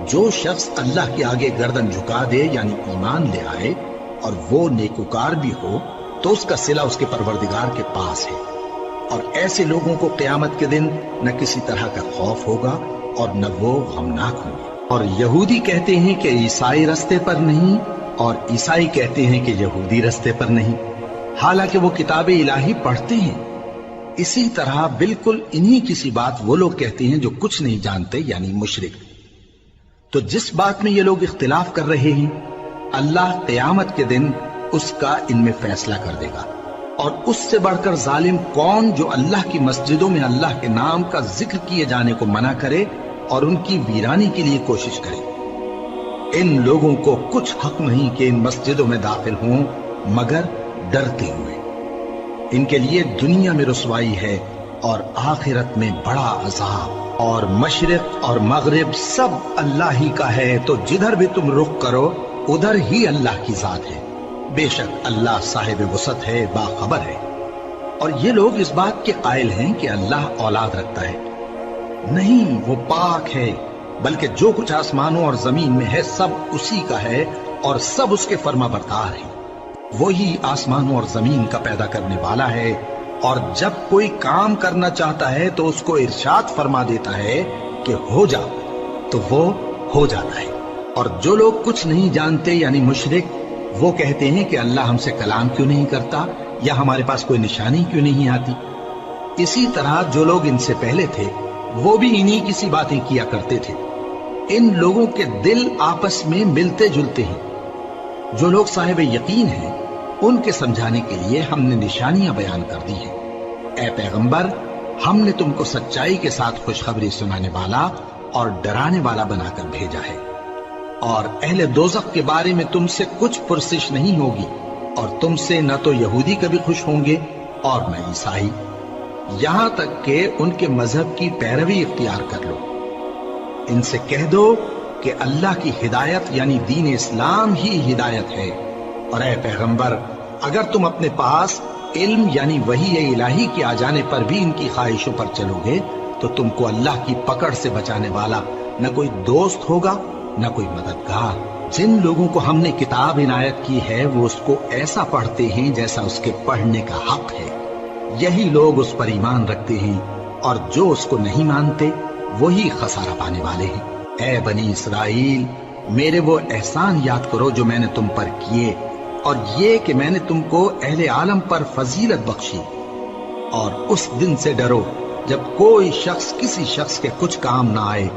جو شخص اللہ کے آگے گردن جھکا دے یعنی ایمان لے آئے اور وہ نیکوکار بھی ہو تو اس کا صلہ اس کے پروردگار کے پاس ہے۔ اور ایسے لوگوں کو قیامت کے دن نہ کسی طرح کا خوف ہوگا اور نہ وہ غمناک ہوں گے۔ اور یہودی کہتے ہیں کہ عیسائی رستے پر نہیں، اور عیسائی کہتے ہیں کہ یہودی رستے پر نہیں، حالانکہ وہ کتاب الہی پڑھتے ہیں۔ اسی طرح بالکل انہی کسی بات وہ لوگ کہتے ہیں جو کچھ نہیں جانتے یعنی مشرک۔ تو جس بات میں یہ لوگ اختلاف کر رہے ہیں اللہ قیامت کے دن اس کا ان میں فیصلہ کر دے گا۔ اور اس سے بڑھ کر ظالم کون جو اللہ کی مسجدوں میں اللہ کے نام کا ذکر کیے جانے کو منع کرے اور ان کی ویرانی کے لیے کوشش کرے۔ ان لوگوں کو کچھ حق نہیں کہ ان مسجدوں میں داخل ہوں مگر ڈرتے ہوئے۔ ان کے لیے دنیا میں رسوائی ہے اور آخرت میں بڑا عذاب۔ اور مشرق اور مغرب سب اللہ ہی کا ہے، تو جدھر بھی تم رخ کرو ادھر ہی اللہ کی ذات ہے۔ بے شک اللہ صاحب وسعت ہے، باخبر ہے۔ اور یہ لوگ اس بات کے قائل ہیں کہ اللہ اولاد رکھتا ہے۔ نہیں، وہ پاک ہے، بلکہ جو کچھ آسمانوں اور زمین میں ہے سب اسی کا ہے اور سب اس کے فرما بردار ہیں۔ وہی آسمانوں اور زمین کا پیدا کرنے والا ہے، اور جب کوئی کام کرنا چاہتا ہے تو اس کو ارشاد فرما دیتا ہے کہ ہو جا، تو وہ ہو جاتا ہے۔ اور جو لوگ کچھ نہیں جانتے یعنی مشرک، وہ کہتے ہیں کہ اللہ ہم سے کلام کیوں نہیں کرتا، یا ہمارے پاس کوئی نشانی کیوں نہیں آتی۔ اسی طرح جو لوگ ان سے پہلے تھے وہ بھی انہی کسی باتیں کیا کرتے تھے۔ ان لوگوں کے دل آپس میں ملتے جلتے ہیں۔ جو لوگ صاحب یقین ہیں ان کے سمجھانے کے لیے ہم نے نشانیاں بیان کر دی ہیں۔ اے پیغمبر، ہم نے تم کو سچائی کے ساتھ خوشخبری سنانے والا اور ڈرانے والا بنا کر بھیجا ہے۔ اور اہل دوزخ کے بارے میں تم سے کچھ پرسش نہیں ہوگی، اور تم سے نہ تو یہودی کبھی خوش ہوں گے اور نہ عیسائی، یہاں تک کہ ان کے مذہب کی پیروی اختیار کر لو۔ ان سے کہہ دو کہ اللہ کی ہدایت یعنی دین اسلام ہی ہدایت ہے۔ اور اے پیغمبر، اگر تم اپنے پاس علم یعنی وحی الہی کے آ جانے پر بھی ان کی خواہشوں پر چلو گے تو تم کو اللہ کی پکڑ سے بچانے والا نہ کوئی دوست ہوگا نہ کوئی مددگار۔ جن لوگوں کو ہم نے کتاب عنایت کی ہے وہ اس کو ایسا پڑھتے ہیں جیسا اس کے پڑھنے کا حق ہے، یہی لوگ اس پر ایمان رکھتے ہیں، اور جو اس کو نہیں مانتے وہی خسارہ پانے والے ہیں۔ اے بنی اسرائیل، میرے وہ احسان یاد کرو جو میں نے تم پر کیے، اور یہ کہ میں نے تم کو اہل عالم پر فضیلت بخشی۔ اور اس دن سے ڈرو جب کوئی شخص کسی شخص کے کچھ کام نہ آئے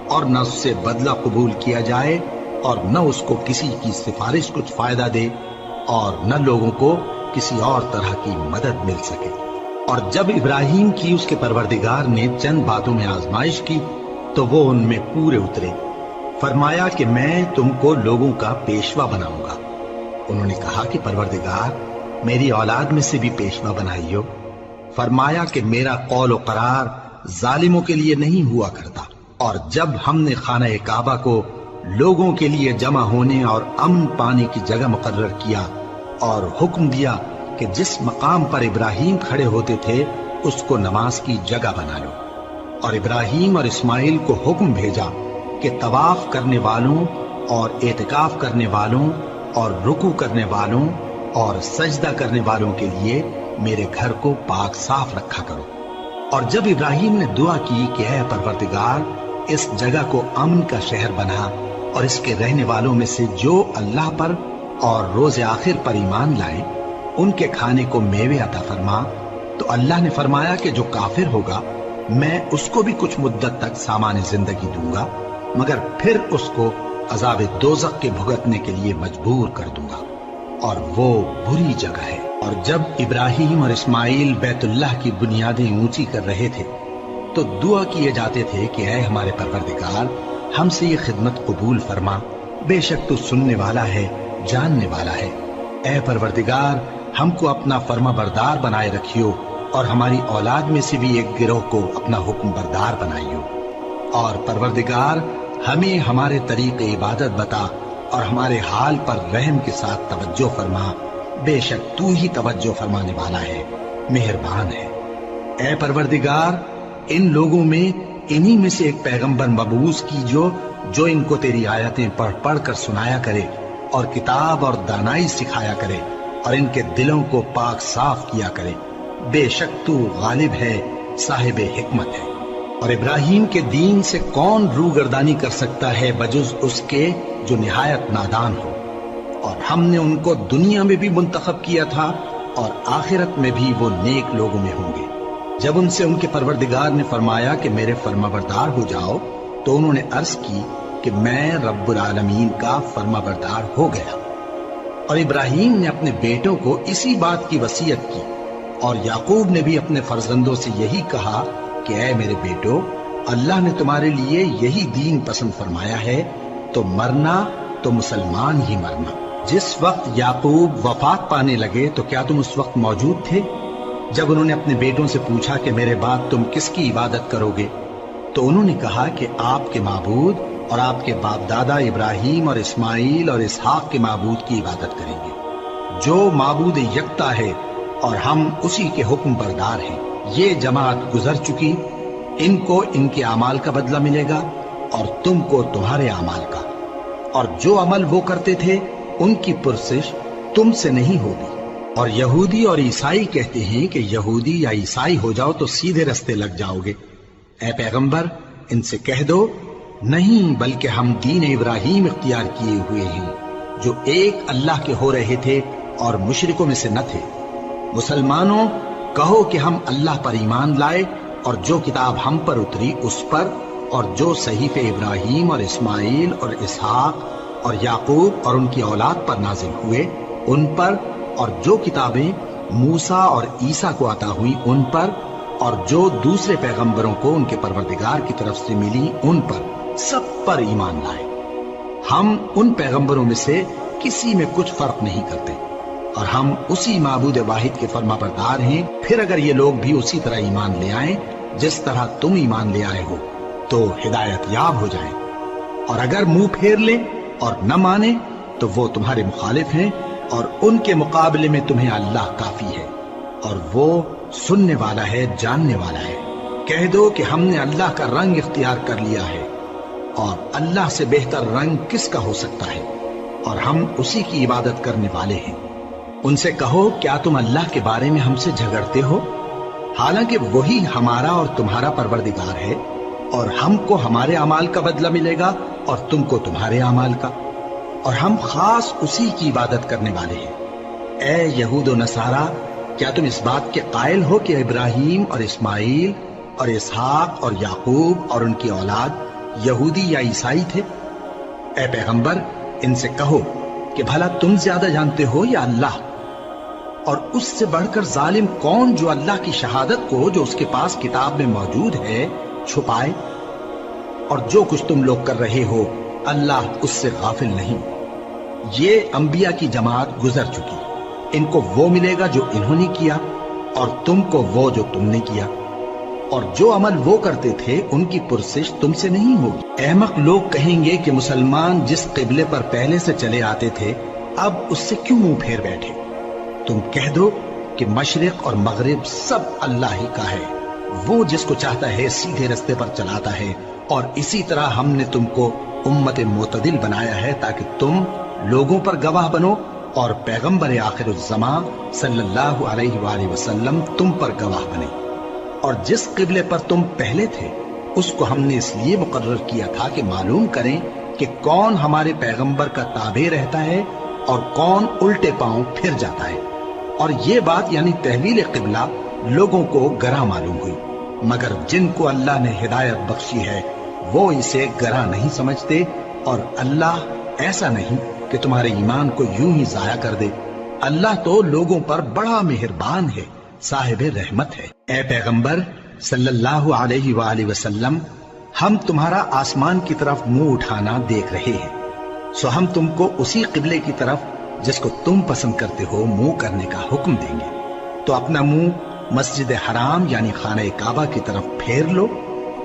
اور نہ اس سے بدلہ قبول کیا جائے، اور نہ اس کو کسی کی سفارش کچھ فائدہ دے، اور نہ لوگوں کو کسی اور طرح کی مدد مل سکے۔ اور جب ابراہیم کی اس کے پروردگار نے چند باتوں میں آزمائش کی تو وہ ان میں پورے اترے۔ فرمایا کہ میں تم کو لوگوں کا پیشوا بناؤں گا۔ انہوں نے کہا کہ پروردگار، میری اولاد میں سے بھی پیشوا بنائیو۔ فرمایا کہ میرا قول و قرار ظالموں کے لیے نہیں ہوا کرتا۔ اور جب ہم نے خانہ کعبہ کو لوگوں کے لیے جمع ہونے اور امن پانے کی جگہ مقرر کیا اور حکم دیا کہ جس مقام پر ابراہیم کھڑے ہوتے تھے اس کو نماز کی جگہ بنا لو۔ اور ابراہیم اور اسماعیل کو حکم بھیجا کہ طواف کرنے والوں اور اعتکاف کرنے والوں اور رکوع کرنے والوں اور سجدہ کرنے والوں کے لیے میرے گھر کو پاک صاف رکھا کرو۔ اور جب ابراہیم نے دعا کی کہ اے پروردگار اس جگہ کو امن کا شہر بنا اور اس کے رہنے والوں میں سے جو اللہ پر اور روز آخر پر ایمان لائیں ان کے کھانے کو میوے عطا فرما، تو اللہ نے فرمایا کہ جو کافر ہوگا میں اس کو بھی کچھ مدت تک سامان زندگی دوں گا، مگر پھر اس کو عذاب دوزخ کے بھگتنے کے لیے مجبور کر دوں گا، اور وہ بری جگہ ہے۔ اور جب ابراہیم اور اسماعیل بیت اللہ کی بنیادیں اونچی کر رہے تھے تو دعا کیے جاتے تھے کہ اے ہمارے پروردگار ہم سے یہ خدمت قبول فرما، بے شک تو سننے والا ہے، جاننے والا ہے۔ اے پروردگار ہم کو اپنا فرما بردار بنائے رکھیو، اور ہماری اولاد میں سے بھی ایک گروہ کو اپنا حکم بردار بنائیو۔ اور پروردگار ہمیں ہمارے طریق عبادت بتا اور ہمارے حال پر رحم کے ساتھ توجہ فرما، بے شک تو ہی توجہ فرمانے والا ہے، مہربان ہے۔ اے پروردگار ان لوگوں میں انہی میں سے ایک پیغمبر مبعوث کیجو جو ان کو تیری آیتیں پڑھ پڑھ کر سنایا کرے اور کتاب اور دانائی سکھایا کرے اور ان کے دلوں کو پاک صاف کیا کرے، بے شک تو غالب ہے، صاحب حکمت ہے۔ اور ابراہیم کے دین سے کون روگردانی کر سکتا ہے بجز اس کے جو نہایت نادان ہو؟ اور ہم نے ان کو دنیا میں بھی منتخب کیا تھا اور آخرت میں بھی وہ نیک لوگوں میں ہوں گے۔ جب ان سے ان کے پروردگار نے فرمایا کہ میرے فرما بردار ہو جاؤ تو انہوں نے عرض کی کہ میں رب العالمین کا فرما بردار ہو گیا۔ اور ابراہیم نے اپنے بیٹوں کو اسی بات کی وصیت کی، اور یعقوب نے بھی اپنے فرزندوں سے یہی کہا کہ اے میرے بیٹو، اللہ نے تمہارے لیے یہی دین پسند فرمایا ہے، تو مرنا تو مسلمان ہی مرنا۔ جس وقت یعقوب وفات پانے لگے تو کیا تم اس وقت موجود تھے جب انہوں نے اپنے بیٹوں سے پوچھا کہ میرے بعد تم کس کی عبادت کرو گے؟ تو انہوں نے کہا کہ آپ کے معبود اور آپ کے باپ دادا ابراہیم اور اسماعیل اور اسحاق کے معبود کی عبادت کریں گے، جو معبود یکتا ہے اور ہم اسی کے حکم بردار ہیں۔ یہ جماعت گزر چکی، ان کو ان کے اعمال کا بدلہ ملے گا اور تم کو تمہارے اعمال کا، اور جو عمل وہ کرتے تھے ان کی پرسش تم سے نہیں ہوگی۔ اور یہودی اور عیسائی کہتے ہیں کہ یہودی یا عیسائی ہو جاؤ تو سیدھے رستے لگ جاؤ گے۔ اے پیغمبر ان سے کہہ دو نہیں، بلکہ ہم دین ابراہیم اختیار کیے ہوئے ہیں جو ایک اللہ کے ہو رہے تھے اور مشرکوں میں سے نہ تھے۔ مسلمانوں کہو کہ ہم اللہ پر ایمان لائے اور جو کتاب ہم پر اتری اس پر، اور جو صحیفے ابراہیم اور اسماعیل اور اسحاق اور یعقوب اور ان کی اولاد پر نازل ہوئے ان پر، اور جو کتابیں موسیٰ اور عیسیٰ کو عطا ہوئی ان پر، اور جو دوسرے پیغمبروں کو ان کے پروردگار کی طرف سے ملی ان پر، سب پر ایمان لائے۔ ہم ان پیغمبروں میں سے کسی میں کچھ فرق نہیں کرتے، اور ہم اسی معبود واحد کے فرما بردار ہیں۔ پھر اگر یہ لوگ بھی اسی طرح ایمان لے آئیں جس طرح تم ایمان لے آئے ہو تو ہدایت یاب ہو جائیں، اور اگر منہ پھیر لیں اور نہ مانے تو وہ تمہارے مخالف ہیں، اور ان کے مقابلے میں تمہیں اللہ کافی ہے، اور وہ سننے والا ہے، جاننے والا ہے۔ کہہ دو کہ ہم نے اللہ کا رنگ اختیار کر لیا ہے، اور اللہ سے بہتر رنگ کس کا ہو سکتا ہے، اور ہم اسی کی عبادت کرنے والے ہیں۔ ان سے کہو کیا تم اللہ کے بارے میں ہم سے جھگڑتے ہو، حالانکہ وہی ہمارا اور تمہارا پروردگار ہے، اور ہم کو ہمارے اعمال کا بدلہ ملے گا اور تم کو تمہارے اعمال کا، اور ہم خاص اسی کی عبادت کرنے والے ہیں۔ اے یہود و نصارا، کیا تم اس بات کے قائل ہو کہ ابراہیم اور اسماعیل اور اسحاق اور یعقوب اور ان کی اولاد یہودی یا عیسائی تھے؟ اے پیغمبر ان سے کہو کہ بھلا تم زیادہ جانتے ہو یا اللہ؟ اور اس سے بڑھ کر ظالم کون جو اللہ کی شہادت کو جو اس کے پاس کتاب میں موجود ہے چھپائے؟ اور جو کچھ تم لوگ کر رہے ہو اللہ اس سے غافل نہیں۔ یہ انبیاء کی جماعت گزر چکی، ان کو وہ ملے گا جو انہوں نے کیا، اور تم کو وہ جو تم نے کیا، اور جو عمل وہ کرتے تھے ان کی پرسش تم سے نہیں ہوگی۔ احمق لوگ کہیں گے کہ مسلمان جس قبلے پر پہلے سے چلے آتے تھے اب اس سے کیوں منہ پھیر بیٹھے؟ تم کہہ دو کہ مشرق اور مغرب سب اللہ ہی کا ہے، وہ جس کو چاہتا ہے سیدھے رستے پر چلاتا ہے، اور اسی طرح ہم نے تم کو امت معتدل بنایا ہے تاکہ تم لوگوں پر گواہ بنو اور پیغمبر آخر الزمان صلی اللہ علیہ وآلہ وسلم تم پر گواہ بنے۔ اور جس قبلے پر تم پہلے تھے اس کو ہم نے اس لیے مقرر کیا تھا کہ معلوم کریں کہ کون ہمارے پیغمبر کا تابع رہتا ہے اور کون الٹے پاؤں پھر جاتا ہے۔ اور یہ بات یعنی تحویل قبلہ لوگوں کو گراں معلوم ہوئی، مگر جن کو اللہ نے ہدایت بخشی ہے وہ اسے گراں نہیں سمجھتے، اور اللہ ایسا نہیں کہ تمہارے ایمان کو یوں ہی ضائع کر دے۔ اللہ تو لوگوں پر بڑا مہربان ہے، صاحب رحمت ہے۔ اے پیغمبر صلی اللہ علیہ وآلہ وسلم، ہم تمہارا آسمان کی طرف منہ اٹھانا دیکھ رہے ہیں، سو ہم تم کو اسی قبلے کی طرف جس کو تم پسند کرتے ہو منہ کرنے کا حکم دیں گے۔ تو اپنا منہ مسجد حرام یعنی خانہ کعبہ کی طرف پھیر لو،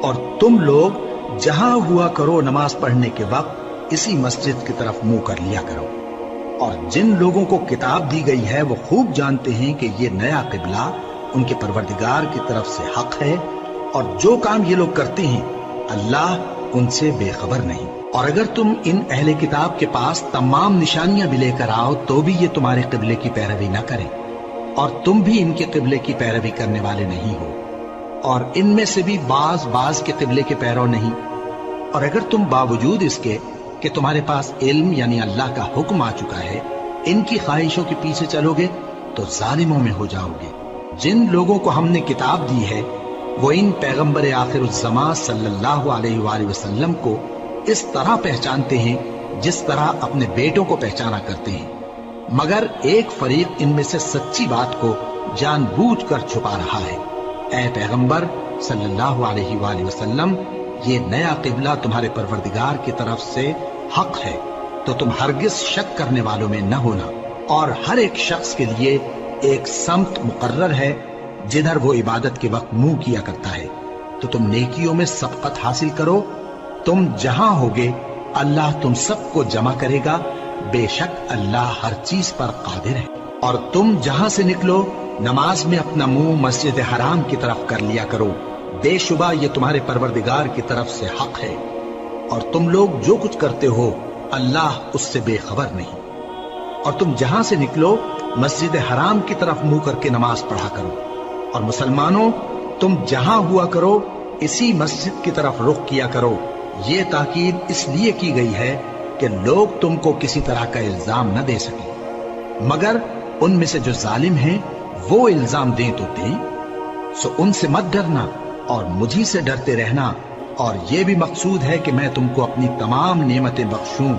اور تم لوگ جہاں ہوا کرو نماز پڑھنے کے وقت اسی مسجد کی طرف منہ کر لیا کرو۔ اور جن لوگوں کو کتاب دی گئی ہے وہ خوب جانتے ہیں کہ یہ نیا قبلہ ان کے پروردگار کی طرف سے حق ہے، اور جو کام یہ لوگ کرتے ہیں اللہ ان سے بے خبر نہیں۔ اور اگر تم ان اہل کتاب کے پاس تمام نشانیاں بھی لے کر آؤ تو بھی یہ تمہارے قبلے کی پیروی نہ کریں، اور تم بھی ان کے قبلے کی پیروی کرنے والے نہیں ہو، اور ان میں سے بھی بعض کے قبلے کے پیرو نہیں۔ اور اگر تم باوجود اس کے کہ تمہارے پاس علم یعنی اللہ کا حکم آ چکا ہے ان کی خواہشوں کے پیچھے چلو گے تو ظالموں میں ہو جاؤ گے۔ جن لوگوں کو ہم نے کتاب دی ہے وہ ان پیغمبر آخر الزمان صلی اللہ علیہ وآلہ وسلم کو اس طرح پہچانتے ہیں جس طرح اپنے بیٹوں کو پہچانا کرتے ہیں، مگر ایک فریق ان میں سے سچی بات کو جان بوجھ کر چھپا رہا ہے۔ اے پیغمبر صلی اللہ علیہ وآلہ وسلم، یہ نیا قبلہ تمہارے پروردگار کی طرف سے حق ہے، تو تم ہرگز شک کرنے والوں میں نہ ہونا، اور ہر ایک شخص کے لیے ایک سمت مقرر ہے جدھر وہ عبادت کے وقت منہ کیا کرتا ہے، تو تم نیکیوں میں سبقت حاصل کرو۔ تم جہاں ہوگے اللہ تم سب کو جمع کرے گا، بے شک اللہ ہر چیز پر قادر ہے۔ اور تم جہاں سے نکلو نماز میں اپنا منہ مسجد حرام کی طرف کر لیا کرو، بے شبہ یہ تمہارے پروردگار کی طرف سے حق ہے، اور تم لوگ جو کچھ کرتے ہو اللہ اس سے بے خبر نہیں۔ اور تم جہاں سے نکلو مسجد حرام کی طرف منہ کر کے نماز پڑھا کرو، اور مسلمانوں تم جہاں ہوا کرو اسی مسجد کی طرف رخ کیا کرو۔ یہ تاکید اس لیے کی گئی ہے کہ لوگ تم کو کسی طرح کا الزام نہ دے سکیں، مگر ان میں سے جو ظالم ہیں وہ الزام دیں تو دیں، سو ان سے مت ڈرنا اور مجھی سے ڈرتے رہنا، اور یہ بھی مقصود ہے کہ میں تم کو اپنی تمام نعمتیں بخشوں،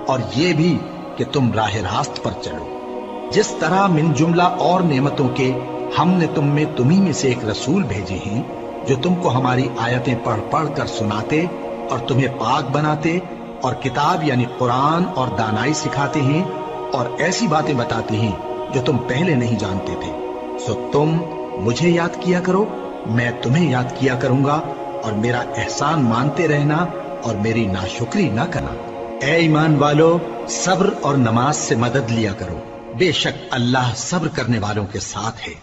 اور یہ بھی کہ تم راہ راست پر چلو۔ جس طرح من جملہ اور نعمتوں کے ہم نے تمہیں میں سے ایک رسول بھیجے ہیں جو تم کو ہماری آیتیں پڑھ پڑھ کر سناتے اور تمہیں پاک بناتے، اور کتاب یعنی قرآن اور دانائی سکھاتے ہیں، اور ایسی باتیں بتاتے ہیں جو تم پہلے نہیں جانتے تھے، سو تم مجھے یاد کیا کرو، میں تمہیں یاد کیا کروں گا، اور میرا احسان مانتے رہنا اور میری ناشکری نہ کرنا۔ اے ایمان والو، صبر اور نماز سے مدد لیا کرو، بے شک اللہ صبر کرنے والوں کے ساتھ ہے۔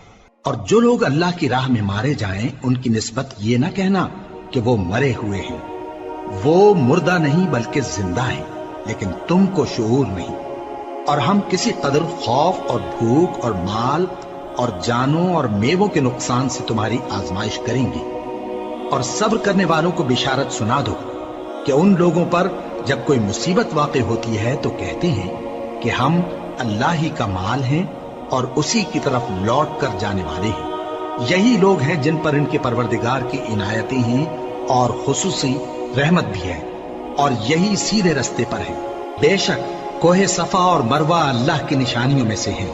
اور جو لوگ اللہ کی راہ میں مارے جائیں ان کی نسبت یہ نہ کہنا کہ وہ مرے ہوئے ہیں، وہ مردہ نہیں بلکہ زندہ ہیں، لیکن تم کو شعور نہیں۔ اور ہم کسی قدر خوف اور بھوک اور مال اور جانوں اور میووں کے نقصان سے تمہاری آزمائش کریں گے، اور صبر کرنے والوں کو بشارت سنا دو کہ ان لوگوں پر جب کوئی مصیبت واقع ہوتی ہے تو کہتے ہیں کہ ہم اللہ ہی کا مال ہیں اور اسی کی طرف لوٹ کر جانے والے ہیں۔ یہی لوگ ہیں جن پر ان کے پروردگار کی عنایتیں ہیں اور خصوصی رحمت بھی ہے، اور یہی سیدھے رستے پر ہے۔ بے شک کوہ صفا اور مروہ اللہ کی نشانیوں میں سے ہیں،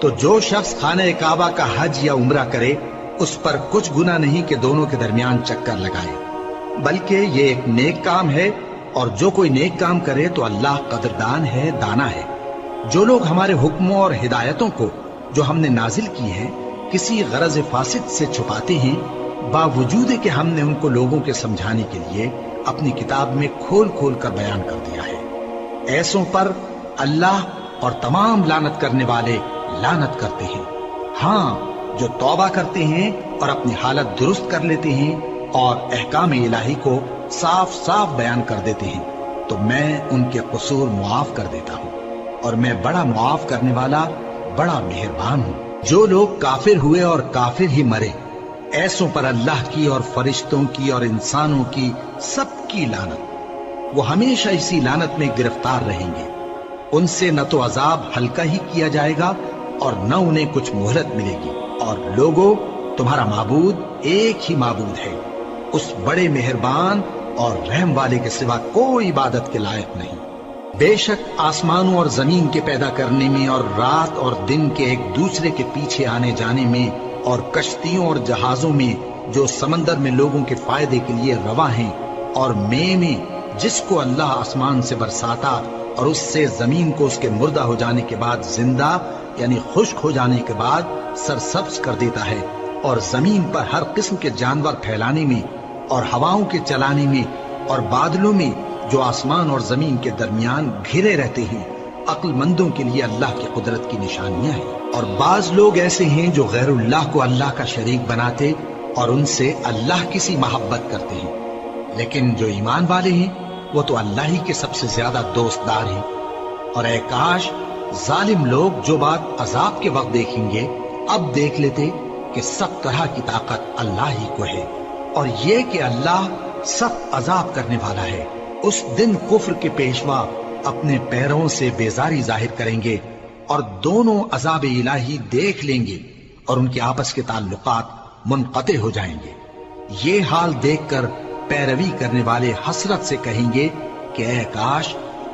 تو جو شخص خانہ کعبہ کا حج یا عمرہ کرے اس پر کچھ گناہ نہیں کہ دونوں کے درمیان چکر لگائے، بلکہ یہ ایک نیک کام ہے، اور جو کوئی نیک کام کرے تو اللہ قدردان ہے، دانا ہے۔ جو لوگ ہمارے حکموں اور ہدایتوں کو جو ہم نے نازل کی ہیں کسی غرض فاسد سے چھپاتے ہیں، باوجود کہ ہم نے ان کو لوگوں کے سمجھانے کے لیے اپنی کتاب میں کھول کھول کر بیان کر دیا ہے، ایسوں پر اللہ اور تمام لعنت کرنے والے لعنت کرتے ہیں۔ ہاں، جو توبہ کرتے ہیں اور اپنی حالت درست کر لیتے ہیں اور احکام الہی کو صاف صاف بیان کر دیتے ہیں تو میں ان کے قصور معاف کر دیتا ہوں، اور میں بڑا معاف کرنے والا، بڑا مہربان ہوں۔ جو لوگ کافر ہوئے اور کافر ہی مرے، ایسوں پر اللہ کی اور فرشتوں کی اور انسانوں کی سب کی لعنت، وہ ہمیشہ اسی لعنت میں گرفتار رہیں گے۔ ان سے نہ تو عذاب ہلکا ہی کیا جائے گا اور نہ انہیں کچھ مہلت ملے گی۔ اور لوگوں، تمہارا معبود ایک ہی معبود ہے، اس بڑے مہربان اور رحم والے کے سوا کوئی عبادت کے لائق نہیں۔ بے شک آسمانوں اور زمین کے پیدا کرنے میں اور رات اور دن کے ایک دوسرے کے پیچھے آنے جانے میں اور کشتیوں اور جہازوں میں جو سمندر میں لوگوں کے فائدے کے لیے رواں ہیں، اور میں جس کو اللہ آسمان سے برساتا اور اس سے زمین کو اس کے مردہ ہو جانے کے بعد زندہ یعنی خشک ہو جانے کے بعد سرسبز کر دیتا ہے، اور زمین پر ہر قسم کے جانور پھیلانے میں اور ہواؤں کے چلانے میں اور بادلوں میں جو آسمان اور زمین کے درمیان گھرے رہتے ہیں، عقل مندوں کے لیے اللہ کی قدرت کی نشانیاں ہیں۔ اور بعض لوگ ایسے ہیں جو غیر اللہ کو اللہ کا شریک بناتے اور ان سے اللہ کی سی محبت کرتے ہیں، لیکن جو ایمان والے ہیں وہ تو اللہ ہی کے سب سے زیادہ دوست دار ہیں۔ اور اے کاش ظالم لوگ جو بات عذاب کے وقت دیکھیں گے اب دیکھ لیتے کہ سب طرح کی طاقت اللہ ہی کو ہے، اور یہ کہ اللہ سخت عذاب کرنے والا ہے۔ اس دن کفر کے پیشوا اپنے پیروں سے بیزاری ظاہر کریں گے اور دونوں عذاب الہی دیکھ لیں گے اور ان کے آپس کے تعلقات منقطع ہو جائیں گے۔ یہ حال دیکھ کر پیروی کرنے والے حسرت سے کہیں گے کہ اے کاش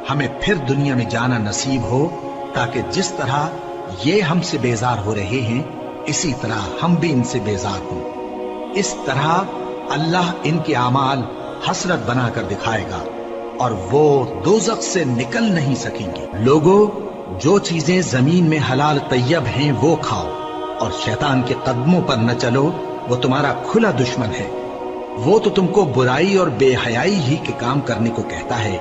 ہمیں پھر دنیا میں جانا نصیب ہو، تاکہ جس طرح یہ ہم سے بیزار ہو رہے ہیں اسی طرح ہم بھی ان سے بیزار ہوں۔ اس طرح اللہ ان کے اعمال حسرت بنا کر دکھائے گا اور وہ دوزخ سے نکل نہیں سکیں گے۔ لوگوں، جو چیزیں زمین میں حلال طیب ہیں وہ کھاؤ، اور شیطان کے قدموں پر نہ چلو، وہ تمہارا کھلا دشمن ہے۔ وہ تو تم کو برائی اور بے حیائی ہی کے کام کرنے کو کہتا ہے،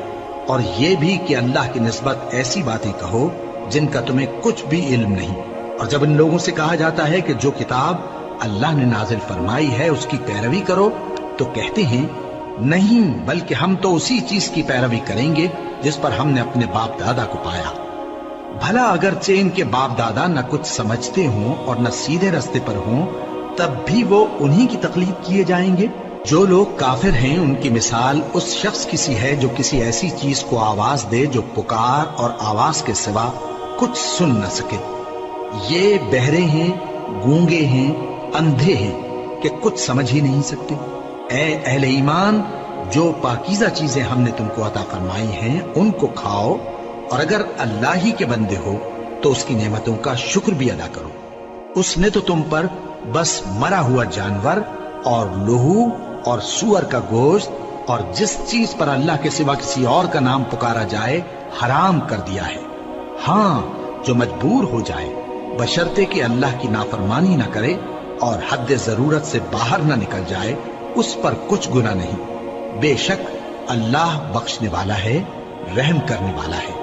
اور یہ بھی کہ اللہ کی نسبت ایسی باتیں کہو جن کا تمہیں کچھ بھی علم نہیں۔ اور جب ان لوگوں سے کہا جاتا ہے کہ جو کتاب اللہ نے نازل فرمائی ہے اس کی پیروی کرو، تو کہتے ہیں نہیں، بلکہ ہم تو اسی چیز کی پیروی کریں گے جس پر ہم نے اپنے باپ دادا کو پایا۔ بھلا اگرچہ ان کے باپ دادا نہ کچھ سمجھتے ہوں اور نہ سیدھے رستے پر ہوں، تب بھی وہ انہی کی تقلید کیے جائیں گے۔ جو لوگ کافر ہیں ان کی مثال اس شخص کی سی ہے جو کسی ایسی چیز کو آواز دے جو پکار اور آواز کے سوا کچھ سن نہ سکے۔ یہ بہرے ہیں، گونگے ہیں، اندھے ہیں کہ کچھ سمجھ ہی نہیں سکتے۔ اے اہل ایمان، جو پاکیزہ چیزیں ہم نے تم کو عطا فرمائی ہیں ان کو کھاؤ، اور اگر اللہ ہی کے بندے ہو تو اس کی نعمتوں کا شکر بھی ادا کرو۔ اس نے تو تم پر بس مرا ہوا جانور اور لہو اور سور کا گوشت اور جس چیز پر اللہ کے سوا کسی اور کا نام پکارا جائے حرام کر دیا ہے۔ ہاں، جو مجبور ہو جائے بشرطے کہ اللہ کی نافرمانی نہ کرے اور حد ضرورت سے باہر نہ نکل جائے، اس پر کچھ گناہ نہیں۔ بے شک اللہ بخشنے والا ہے، رحم کرنے والا ہے۔